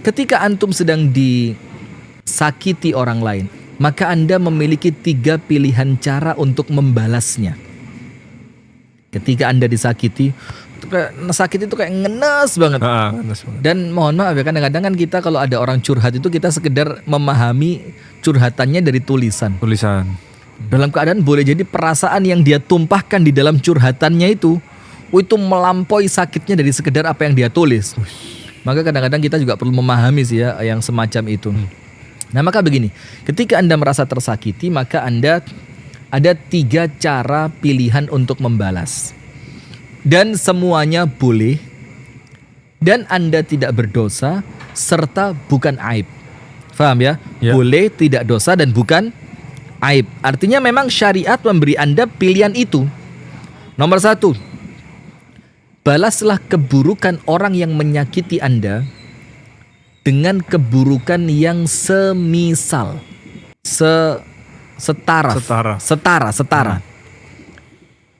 Ketika antum sedang disakiti orang lain, maka Anda memiliki 3 pilihan cara untuk membalasnya. Ketika Anda disakiti, sakit itu kayak ngenes banget. Dan mohon maaf ya, kadang-kadang kan kita kalau ada orang curhat itu kita sekedar memahami curhatannya dari tulisan. Dalam keadaan boleh jadi perasaan yang dia tumpahkan di dalam curhatannya itu melampaui sakitnya dari sekedar apa yang dia tulis. Maka kadang-kadang kita juga perlu memahami sih ya yang semacam itu. Nah maka begini, ketika Anda merasa tersakiti, maka Anda ada 3 cara pilihan untuk membalas. Dan semuanya boleh, dan Anda tidak berdosa, serta bukan aib. Faham ya? Boleh, tidak dosa, dan bukan aib. Artinya memang syariat memberi Anda pilihan itu. Nomor 1, balaslah keburukan orang yang menyakiti Anda dengan keburukan yang semisal, setara.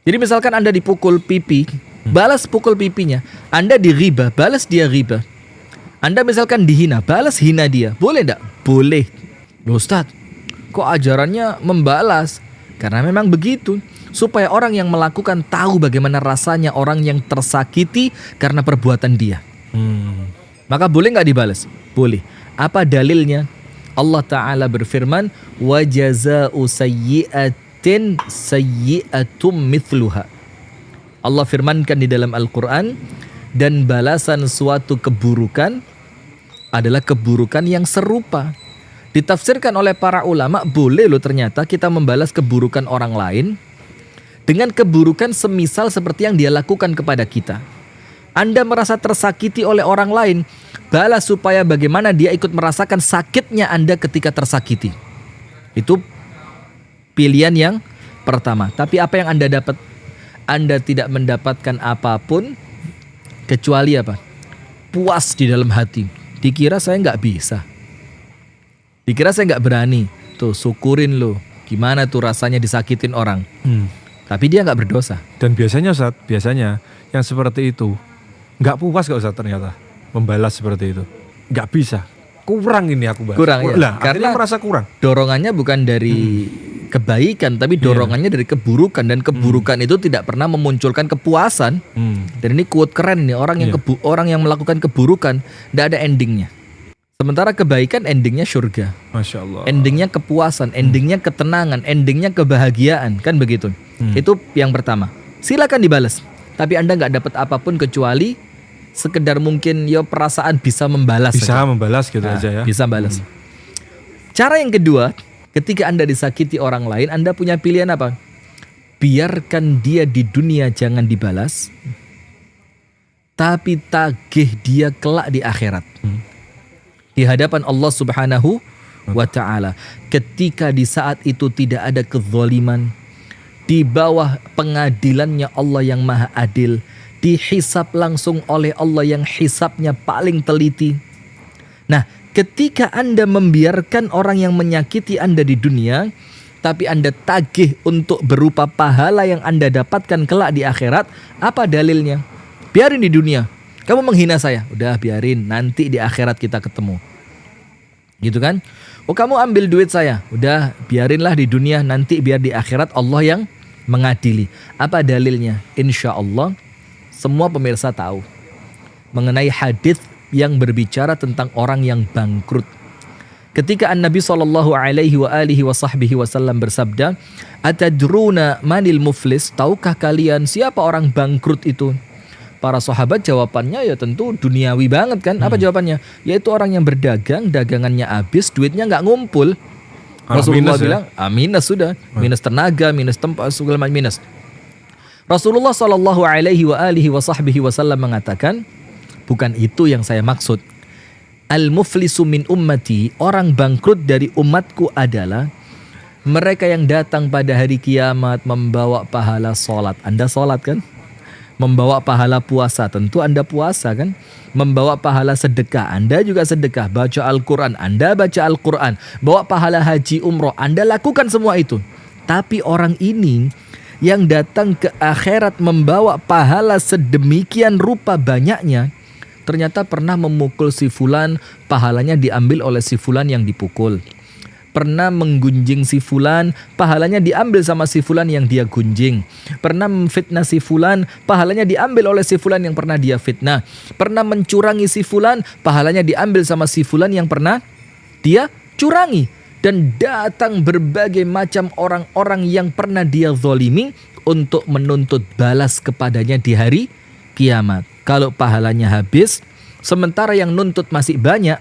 Jadi misalkan Anda dipukul pipi, balas pukul pipinya. Anda diribah, balas dia ribah. Anda misalkan dihina, balas hina dia. Boleh enggak? Boleh. Loh Ustaz, kok ajarannya membalas? Karena memang begitu. Supaya orang yang melakukan tahu bagaimana rasanya orang yang tersakiti karena perbuatan dia. Maka boleh nggak dibalas? Boleh. Apa dalilnya? Allah Ta'ala berfirman, wa jaza'u sayyi'atin sayyi'atum mithluha. Allah firmankan di dalam Al-Quran, dan balasan suatu keburukan adalah keburukan yang serupa. Ditafsirkan oleh para ulama, boleh loh ternyata kita membalas keburukan orang lain dengan keburukan semisal seperti yang dia lakukan kepada kita. Anda merasa tersakiti oleh orang lain, balas supaya bagaimana dia ikut merasakan sakitnya Anda ketika tersakiti. Itu pilihan yang pertama. Tapi apa yang Anda dapat? Anda tidak mendapatkan apapun kecuali apa? Puas di dalam hati. Dikira saya nggak bisa. Dikira saya nggak berani. Tuh syukurin lo. Gimana tuh rasanya disakitin orang. Tapi dia nggak berdosa. Dan biasanya Ustaz, yang seperti itu nggak puas nggak Ustaz ternyata membalas seperti itu. Nggak bisa. Kurang ini aku balas. Kurang ya. Lah, karena merasa kurang. Dorongannya bukan dari kebaikan, tapi dorongannya dari keburukan, dan keburukan itu tidak pernah memunculkan kepuasan. Dan ini quote keren ini, orang yang melakukan keburukan tidak ada endingnya. Sementara kebaikan endingnya surga. Masya Allah. Endingnya kepuasan, endingnya ketenangan, endingnya kebahagiaan, kan begitu. Itu yang pertama. Silakan dibalas, tapi Anda nggak dapat apapun kecuali sekedar mungkin ya perasaan bisa membalas. Bisa saja. Membalas gitu aja ya. Bisa balas. Cara yang kedua, ketika Anda disakiti orang lain, Anda punya pilihan apa? Biarkan dia di dunia jangan dibalas, tapi tagih dia kelak di akhirat. Di hadapan Allah Subhanahu wa Ta'ala. Ketika di saat itu tidak ada kezaliman, di bawah pengadilannya Allah yang maha adil, dihisap langsung oleh Allah yang hisapnya paling teliti. Nah, ketika Anda membiarkan orang yang menyakiti Anda di dunia, tapi Anda tagih untuk berupa pahala yang Anda dapatkan kelak di akhirat, apa dalilnya? Biarin di dunia. Kamu menghina saya, udah biarin, nanti di akhirat kita ketemu. Gitu kan? Oh, kamu ambil duit saya, udah biarinlah di dunia, nanti biar di akhirat Allah yang mengadili. Apa dalilnya? Insya Allah semua pemirsa tahu mengenai hadis yang berbicara tentang orang yang bangkrut. Ketika Nabi SAW bersabda, atadruna manil muflis, tahukah kalian siapa orang bangkrut itu? Para sahabat jawabannya ya tentu duniawi banget kan. Apa jawabannya? Yaitu orang yang berdagang, dagangannya habis, duitnya nggak ngumpul. Rasulullah bilang, minus sudah, minus tenaga, minus tempat, segala macam minus. Rasulullah SAW mengatakan, bukan itu yang saya maksud. Al-muflisu min ummati, orang bangkrut dari umatku adalah mereka yang datang pada hari kiamat membawa pahala sholat. Anda sholat kan? Membawa pahala puasa, tentu Anda puasa kan? Membawa pahala sedekah, Anda juga sedekah. Baca Al-Quran, Anda baca Al-Quran. Bawa pahala haji umroh, Anda lakukan semua itu. Tapi orang ini yang datang ke akhirat membawa pahala sedemikian rupa banyaknya, ternyata pernah memukul si fulan, pahalanya diambil oleh si fulan yang dipukul. Pernah menggunjing si fulan, pahalanya diambil sama si fulan yang dia gunjing. Pernah memfitnah si fulan, pahalanya diambil oleh si fulan yang pernah dia fitnah. Pernah mencurangi si fulan, pahalanya diambil sama si fulan yang pernah dia curangi. Dan datang berbagai macam orang-orang yang pernah dia zalimi untuk menuntut balas kepadanya di hari kiamat. Kalau pahalanya habis, sementara yang nuntut masih banyak,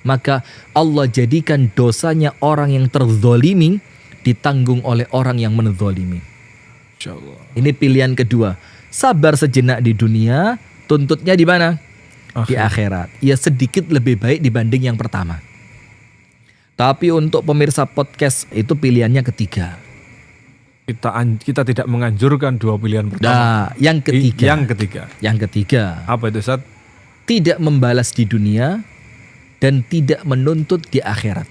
maka Allah jadikan dosanya orang yang terzolimi ditanggung oleh orang yang menzolimi. Insyaallah. Ini pilihan kedua. Sabar sejenak di dunia, tuntutnya di mana? Di akhirat. Ya sedikit lebih baik dibanding yang pertama. Tapi untuk pemirsa podcast itu pilihannya ketiga. Kita tidak menganjurkan dua pilihan pertama. Nah, yang ketiga. Yang ketiga. Apa itu, Ustaz? Tidak membalas di dunia dan tidak menuntut di akhirat.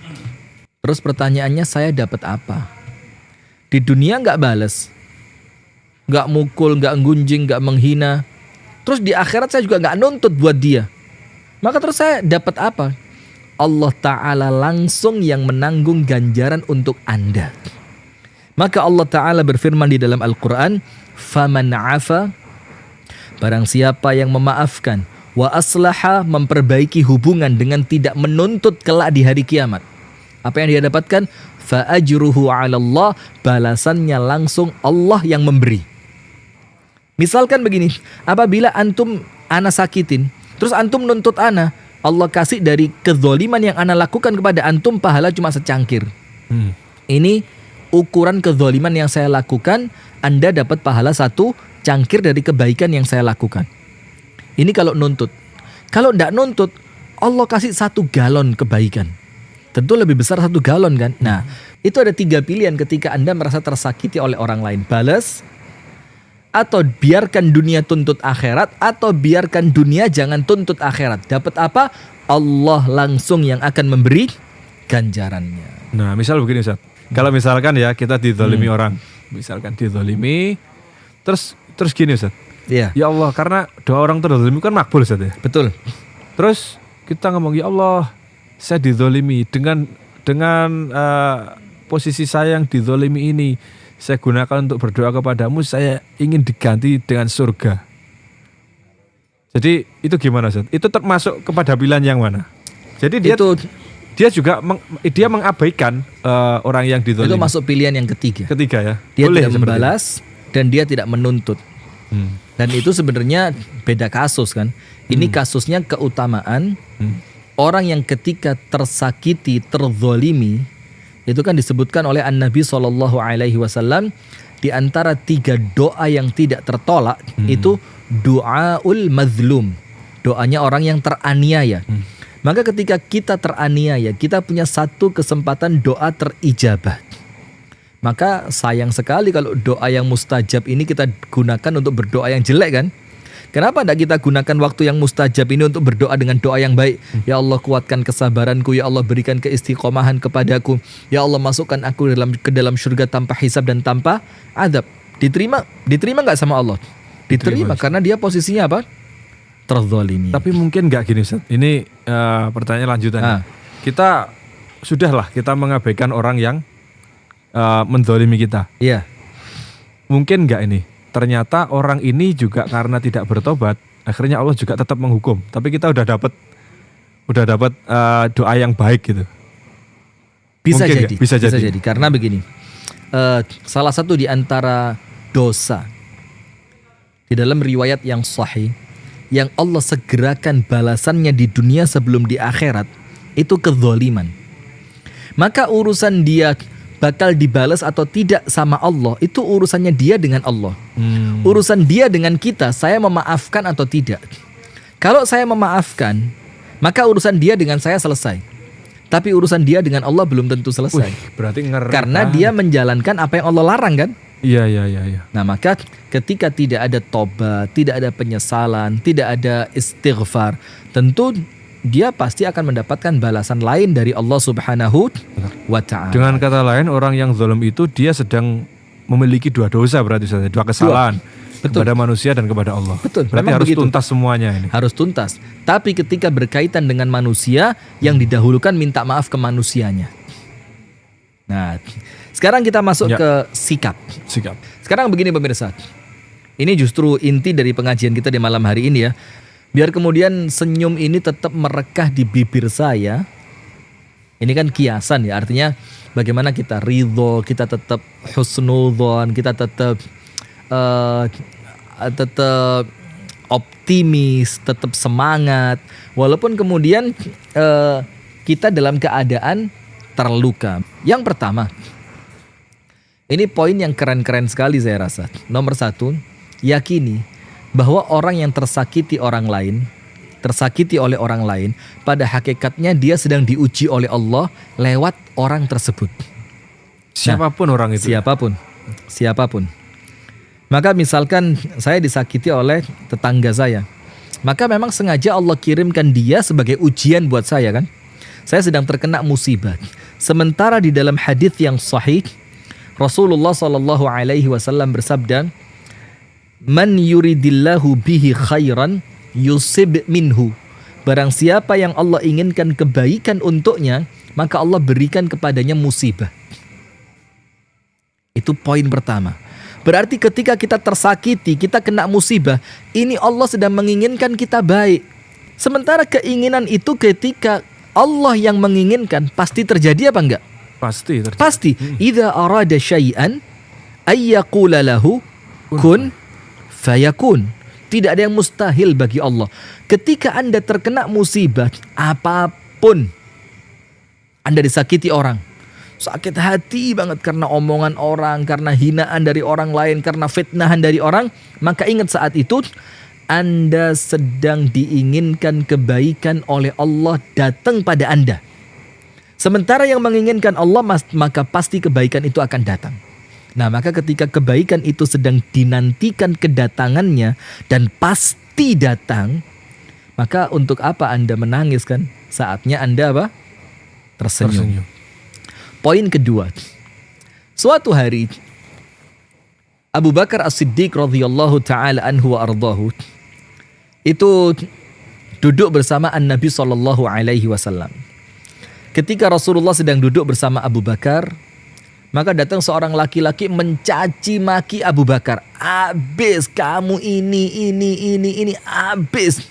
Terus pertanyaannya, saya dapat apa? Di dunia nggak balas, nggak mukul, nggak gunjing, nggak menghina. Terus di akhirat saya juga nggak nuntut buat dia. Maka terus saya dapat apa? Allah Ta'ala langsung yang menanggung ganjaran untuk Anda. Maka Allah Ta'ala berfirman di dalam Al-Quran, "Faman 'afa", barang siapa yang memaafkan, wa aslaha, memperbaiki hubungan dengan tidak menuntut kelak di hari kiamat. Apa yang dia dapatkan? Fa ajruhu 'ala Allah, balasannya langsung Allah yang memberi. Misalkan begini, apabila antum ana sakitin, terus antum nuntut ana, Allah kasih dari kezoliman yang ana lakukan kepada antum pahala cuma secangkir. Ini ukuran kezoliman yang saya lakukan, Anda dapat pahala 1 cangkir dari kebaikan yang saya lakukan. Ini kalau nuntut. Kalau tidak nuntut, Allah kasih 1 galon kebaikan. Tentu lebih besar 1 galon kan. Nah, itu ada 3 pilihan ketika Anda merasa tersakiti oleh orang lain. Balas, atau biarkan dunia tuntut akhirat, atau biarkan dunia jangan tuntut akhirat. Dapat apa? Allah langsung yang akan memberi ganjarannya. Nah, misal begini, Ustaz. Kalau misalkan ya kita dizalimi orang. Misalkan dizalimi, terus gini, Ustaz. Iya. Ya Allah, karena doa orang terzalimi kan makbul, Ustaz ya. Betul. Terus kita ngomong, ya Allah, saya dizalimi dengan posisi saya yang dizalimi ini, saya gunakan untuk berdoa kepadamu, saya ingin diganti dengan surga. Jadi itu gimana, Ustaz? Itu termasuk kepada pilihan yang mana? Jadi dia juga dia mengabaikan orang yang dizalimi. Itu masuk pilihan yang ketiga. Ketiga ya. Dia Boleh tidak membalas dan dia tidak menuntut. Dan itu sebenarnya beda kasus kan. Ini kasusnya keutamaan orang yang ketika tersakiti, terzolimi, itu kan disebutkan oleh An-Nabi SAW di antara 3 doa yang tidak tertolak itu doaul mazlum, doanya orang yang teraniaya. Maka ketika kita teraniaya, kita punya 1 kesempatan doa terijabah. Maka sayang sekali kalau doa yang mustajab ini kita gunakan untuk berdoa yang jelek kan. Kenapa tidak kita gunakan waktu yang mustajab ini untuk berdoa dengan doa yang baik? Ya Allah, kuatkan kesabaranku, ya Allah berikan keistiqomahan kepadaku, ya Allah masukkan aku ke dalam surga tanpa hisab dan tanpa adab. Diterima nggak sama Allah? Diterima karena dia posisinya apa? Terzalimi. Tapi mungkin nggak gini, Ustaz. Ini pertanyaan lanjutannya. Kita mengabaikan orang yang menzalimi kita. Iya. Mungkin nggak ini? Ternyata orang ini juga karena tidak bertobat, akhirnya Allah juga tetap menghukum. Tapi kita udah dapat doa yang baik gitu. Bisa mungkin jadi. Karena begini, salah satu di antara dosa di dalam riwayat yang sahih yang Allah segerakan balasannya di dunia sebelum di akhirat itu kezaliman. Maka urusan dia bakal dibalas atau tidak sama Allah, itu urusannya dia dengan Allah. Urusan dia dengan kita, saya memaafkan atau tidak. Kalau saya memaafkan, maka urusan dia dengan saya selesai. Tapi urusan dia dengan Allah belum tentu selesai. Berarti ngeri. Karena dia menjalankan apa yang Allah larang kan? Iya. Nah, maka ketika tidak ada tobat, tidak ada penyesalan, tidak ada istighfar, tentu dia pasti akan mendapatkan balasan lain dari Allah Subhanahu wa ta'ala. Dengan kata lain, orang yang zalim itu dia sedang memiliki 2 dosa berarti, 2 kesalahan. Betul. kepada manusia dan kepada Allah. Betul, Berarti memang harus begitu. tuntas semuanya ini. Harus tuntas. Tapi ketika berkaitan dengan manusia, yang didahulukan minta maaf ke manusianya. Nah, sekarang kita masuk Ya. ke sikap. Sikap. Sekarang begini pemirsa. Ini justru inti dari pengajian kita di malam hari ini ya. Biar kemudian senyum ini tetap merekah di bibir saya. Ini kan kiasan ya, artinya bagaimana kita ridho, kita tetap husnudzon, kita tetap optimis, tetap semangat, walaupun kemudian kita dalam keadaan terluka. Yang pertama, ini poin yang keren-keren sekali saya rasa. Nomor 1, yakini bahwa orang yang tersakiti orang lain, tersakiti oleh orang lain, pada hakikatnya dia sedang diuji oleh Allah lewat orang tersebut. Siapapun orang itu. Siapapun. Maka misalkan saya disakiti oleh tetangga saya, maka memang sengaja Allah kirimkan dia sebagai ujian buat saya kan. Saya sedang terkena musibah. Sementara di dalam hadis yang sahih, Rasulullah SAW bersabda, "Man yuridillahu bihi khairan yusib minhu." Barang siapa yang Allah inginkan kebaikan untuknya, maka Allah berikan kepadanya musibah. Itu poin pertama. Berarti ketika kita tersakiti, kita kena musibah, ini Allah sedang menginginkan kita baik. Sementara keinginan itu ketika Allah yang menginginkan, pasti terjadi apa enggak? Pasti terjadi. Pasti. Idza arada syai'an ayyaqula lahu kun fayakun. Tidak ada yang mustahil bagi Allah. Ketika Anda terkena musibah, apapun, Anda disakiti orang, sakit hati banget karena omongan orang, karena hinaan dari orang lain, karena fitnahan dari orang, maka ingat saat itu Anda sedang diinginkan kebaikan oleh Allah datang pada Anda. Sementara yang menginginkan Allah, maka pasti kebaikan itu akan datang. Nah, maka ketika kebaikan itu sedang dinantikan kedatangannya dan pasti datang, maka untuk apa Anda menangis kan? Saatnya Anda apa? Tersenyum. Poin kedua. Suatu hari Abu Bakar As-Siddiq radhiyallahu taala anhu wa ardahu itu duduk bersama An-Nabi sallallahu alaihi wasallam. Ketika Rasulullah sedang duduk bersama Abu Bakar, maka datang seorang laki-laki mencaci maki Abu Bakar. Abis kamu ini, abis.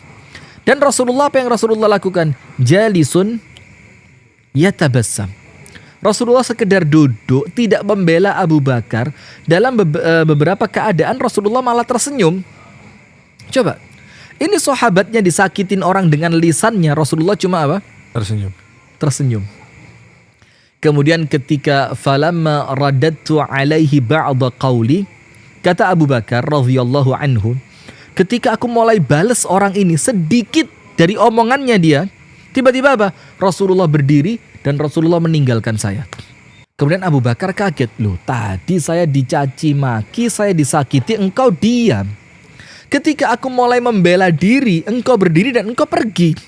Dan Rasulullah, apa yang Rasulullah lakukan? Jalisun yatabassam. Rasulullah sekedar duduk, tidak membela Abu Bakar. Dalam beberapa keadaan Rasulullah malah tersenyum. Coba, ini sahabatnya disakitin orang dengan lisannya, Rasulullah cuma apa? Tersenyum. Kemudian ketika falamma radattu alaihi ba'da qawli, kata Abu Bakar radhiyallahu anhu, ketika aku mulai balas orang ini sedikit dari omongannya dia, tiba-tiba apa? Rasulullah berdiri dan Rasulullah meninggalkan saya. Kemudian Abu Bakar kaget, loh tadi saya dicaci maki, saya disakiti, engkau diam. Ketika aku mulai membela diri, engkau berdiri dan engkau pergi.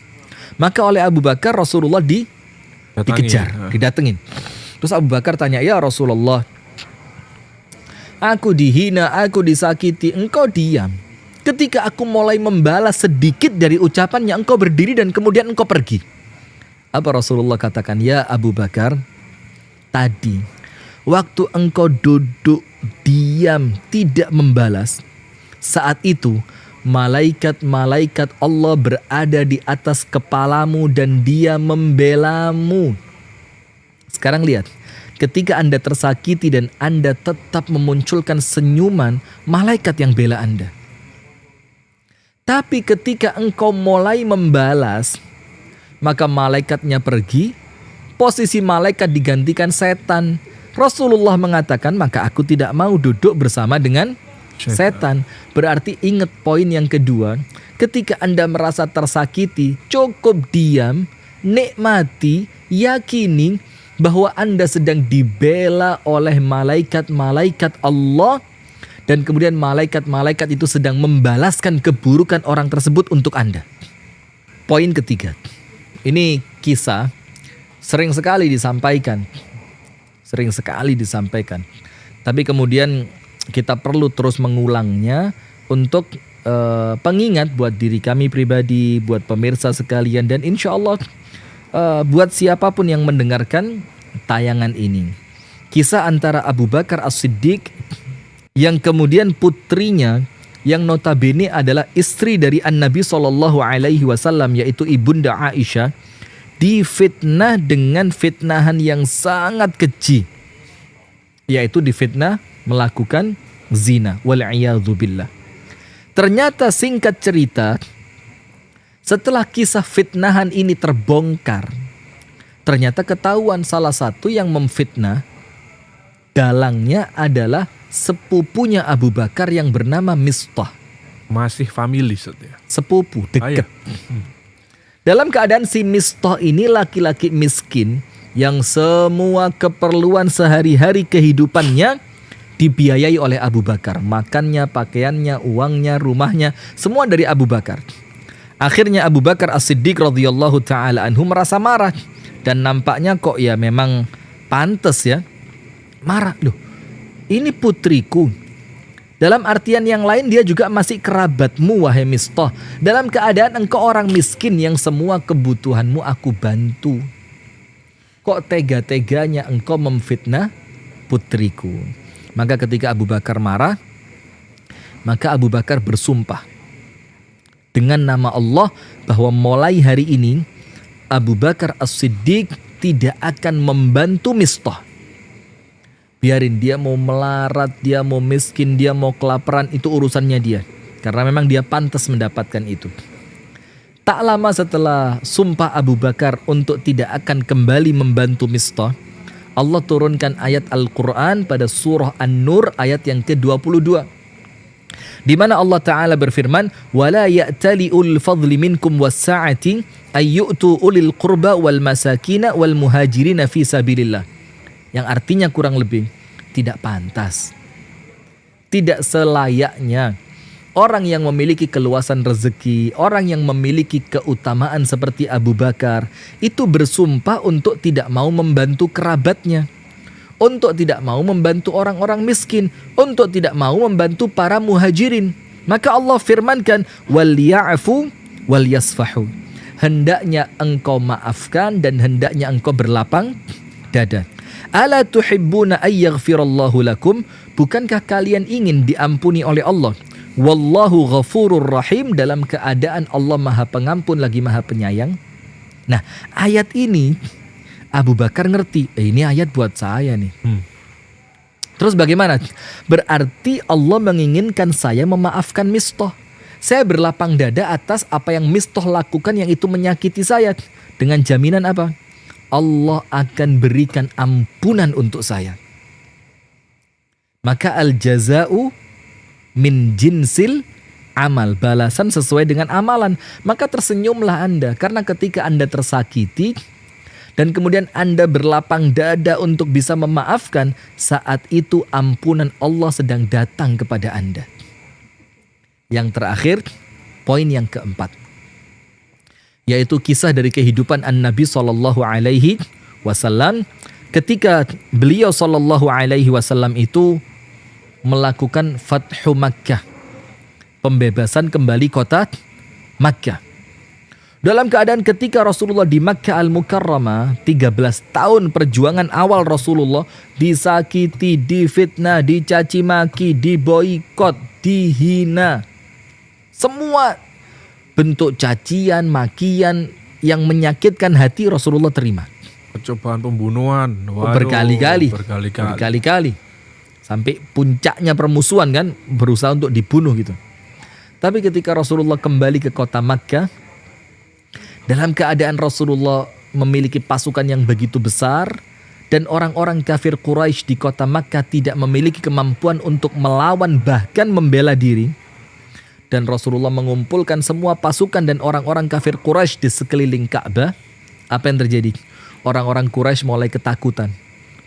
Maka oleh Abu Bakar Rasulullah dikejar, didatengin. Terus Abu Bakar tanya, ya Rasulullah, aku dihina, aku disakiti, engkau diam. Ketika aku mulai membalas sedikit dari ucapannya, engkau berdiri dan kemudian engkau pergi. Apa Rasulullah katakan? Ya Abu Bakar, tadi waktu engkau duduk diam tidak membalas, saat itu malaikat-malaikat Allah berada di atas kepalamu dan dia membelamu. Sekarang lihat, ketika Anda tersakiti dan Anda tetap memunculkan senyuman, malaikat yang bela Anda. Tapi ketika engkau mulai membalas, maka malaikatnya pergi, posisi malaikat digantikan setan. Rasulullah mengatakan, maka aku tidak mau duduk bersama dengan setan. Berarti ingat poin yang kedua, ketika Anda merasa tersakiti, cukup diam, nikmati, yakini bahwa Anda sedang dibela oleh malaikat-malaikat Allah, dan kemudian malaikat-malaikat itu sedang membalaskan keburukan orang tersebut untuk Anda. Poin ketiga, ini kisah sering sekali disampaikan, tapi kemudian kita perlu terus mengulangnya untuk pengingat buat diri kami pribadi, buat pemirsa sekalian, dan insya Allah buat siapapun yang mendengarkan tayangan ini. Kisah antara Abu Bakar As-Siddiq yang kemudian putrinya yang notabene adalah istri dari An-Nabi SAW, yaitu Ibunda Aisyah, difitnah dengan fitnahan yang sangat keji, yaitu difitnah melakukan zina, wal'iyadzubillah. Ternyata singkat cerita, setelah kisah fitnahan ini terbongkar, ternyata ketahuan salah satu yang memfitnah dalangnya adalah sepupunya Abu Bakar yang bernama Mistah. Masih family setia. Sepupu, dekat. Ayah. Dalam keadaan si Mistah ini laki-laki miskin yang semua keperluan sehari-hari kehidupannya dibiayai oleh Abu Bakar. Makannya, pakaiannya, uangnya, rumahnya, semua dari Abu Bakar. Akhirnya Abu Bakar As-Siddiq radhiyallahu ta'ala anhu merasa marah. Dan nampaknya kok ya memang pantas ya marah. Loh, ini putriku. Dalam artian yang lain dia juga masih kerabatmu wahai Mistah. Dalam keadaan engkau orang miskin yang semua kebutuhanmu aku bantu. Kok tega-teganya engkau memfitnah putriku? Maka ketika Abu Bakar marah, maka Abu Bakar bersumpah dengan nama Allah bahwa mulai hari ini Abu Bakar As-Siddiq tidak akan membantu Mistah. Biarin dia mau melarat, dia mau miskin, dia mau kelaparan, itu urusannya dia. Karena memang dia pantas mendapatkan itu. Tak lama setelah sumpah Abu Bakar untuk tidak akan kembali membantu Mistah, Allah turunkan ayat Al-Quran pada surah An-Nur ayat yang ke-22. Di mana Allah Ta'ala berfirman, وَلَا يَأْتَلِ أُولِي الْفَضْلِ مِنْكُمْ وَالسَّعَةِ أَنْ يُؤْتُوا أُولِي الْقُرْبَى وَالْمَسَاكِينَ وَالْمُهَاجِرِينَ فِي سَبِيلِ اللَّهِ. Yang artinya kurang lebih, tidak pantas, tidak selayaknya orang yang memiliki keluasan rezeki, orang yang memiliki keutamaan seperti Abu Bakar, itu bersumpah untuk tidak mau membantu kerabatnya, untuk tidak mau membantu orang-orang miskin, untuk tidak mau membantu para muhajirin. Maka Allah firmankan, وَلْيَعْفُوا وَلْيَصْفَحُوا. Hendaknya engkau maafkan dan hendaknya engkau berlapang dada. Ala tuhibbuna ayyaghfirallahu lakum? Bukankah kalian ingin diampuni oleh Allah? Wallahu ghafurur rahim, dalam keadaan Allah maha pengampun lagi maha penyayang. Nah, ayat ini Abu Bakar ngerti, ini ayat buat saya nih. Terus bagaimana? Berarti Allah menginginkan saya memaafkan Mistah. Saya berlapang dada atas apa yang Mistah lakukan yang itu menyakiti saya. Dengan jaminan apa? Allah akan berikan ampunan untuk saya. Maka al-jaza'u min jinsil amal, balasan sesuai dengan amalan. Maka tersenyumlah Anda, karena ketika Anda tersakiti dan kemudian Anda berlapang dada untuk bisa memaafkan, saat itu ampunan Allah sedang datang kepada Anda. Yang terakhir, poin yang keempat, yaitu kisah dari kehidupan An-Nabi SAW ketika beliau SAW itu melakukan Fathu Makkah, pembebasan kembali kota Makkah. Dalam keadaan ketika Rasulullah di Makkah Al-Mukarramah, 13 tahun perjuangan awal Rasulullah disakiti, difitnah, dicaci maki, diboikot, dihina. Semua bentuk cacian, makian yang menyakitkan hati Rasulullah terima. Percobaan pembunuhan. Berkali-kali. Sampai puncaknya permusuhan kan, berusaha untuk dibunuh gitu. Tapi ketika Rasulullah kembali ke kota Makkah, dalam keadaan Rasulullah memiliki pasukan yang begitu besar, dan orang-orang kafir Quraisy di kota Makkah tidak memiliki kemampuan untuk melawan bahkan membela diri, dan Rasulullah mengumpulkan semua pasukan dan orang-orang kafir Quraisy di sekeliling Ka'bah, apa yang terjadi? Orang-orang Quraisy mulai ketakutan.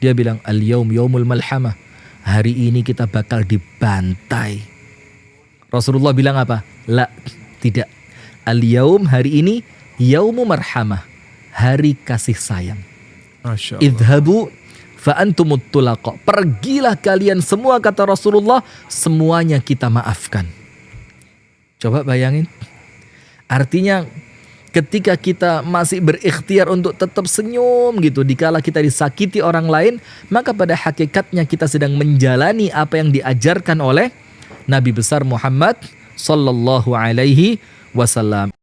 Dia bilang, al-yaum yaumul malhamah. Hari ini kita bakal dibantai. Rasulullah bilang apa? La, tidak. Al-yaum, hari ini, yaumu marhamah. Hari kasih sayang. Masya Allah. Idhabu fa'antumut tulaqa. Pergilah kalian semua, kata Rasulullah, semuanya kita maafkan. Coba bayangin. Artinya ketika kita masih berikhtiar untuk tetap senyum gitu dikala kita disakiti orang lain, maka pada hakikatnya kita sedang menjalani apa yang diajarkan oleh Nabi besar Muhammad sallallahu alaihi wasallam.